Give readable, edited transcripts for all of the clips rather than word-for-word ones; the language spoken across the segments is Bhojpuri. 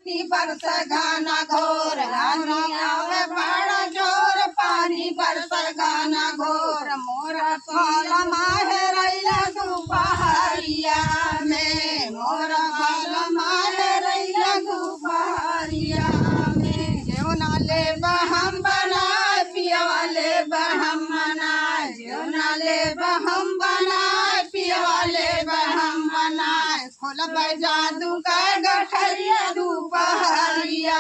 बरस गाना घोर रानी आवे बड़ा जोर पानी बरस गाना घोर मोरा पाला माहे रैला दुपहरिया में मोरा पाला माहे रैला दुपहरिया में जेवना ले बहम बनाए पिया वाले बहम बनाए जेवना ले बहम बनाए पिया वाले बहम बनाए खोलब जादू का गठरिया दुपहरिया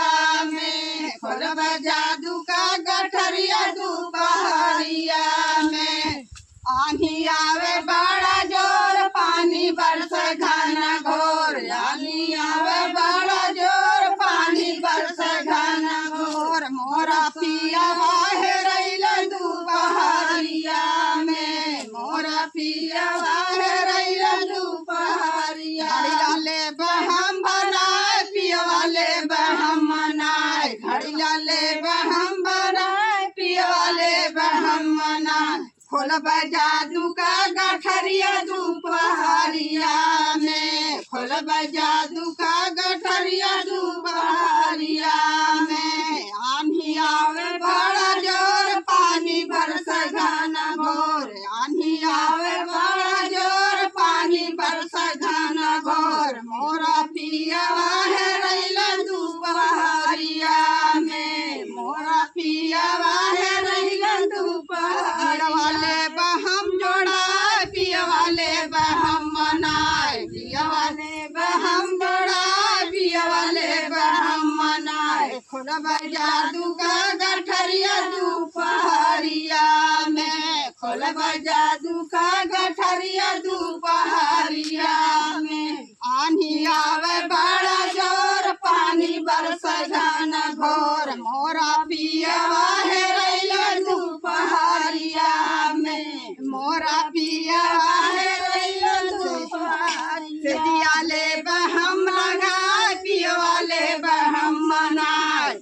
में खोलब जादू का गठरिया दुपहरिया में आंधी आवे बड़ा जोर पानी बरस घना घोर आंधी आवे बड़ा जोर पानी बरस घना घोर मोरा पिया वाहे रैला दुपहरिया में मोरा पिया वाहे रैला दुपहरिया ले बहम बनाए पिया वाले बहम मनाए घड़िया ले बहम बनाए पिया वाले बहम मनाए खोलब जादू का गठरिया दुपहरिया में खोलब जादू का गठरिया दुपहरिया में आंधी आवे बड़ा जोर पानी बरस घना घोर आंधी आवे बड़ा जोर पानी बरस घना घोर मोरा पिया वाहे रैला दुपहरिया में मोरा पिया वाहे रैला दुपहरिया वाले बहम जोड़ा पिया वाले बहम मनाए पिया वाले बहम जोड़ा पिया वाले बहम मनाए खोलब जादू का गठरिया दुपहरिया में खोलब जादू का गठरिया दुपहरिया में आंधी आवे बड़ा जोर पानी बरस घना घोर मोरा पिया वाहे रैला दुपहरिया में मोरा पिया वाहे रैला दुपहरिया ले बहम लगाए पिया वाले बहम मनाए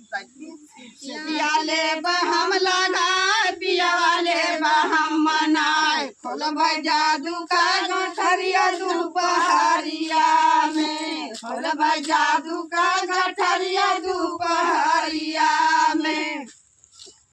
पिया ले बहम लगाए पिया वाले बहम मनाए खोलब जादू का गठरिया दुपहरिया में खोलब जादू का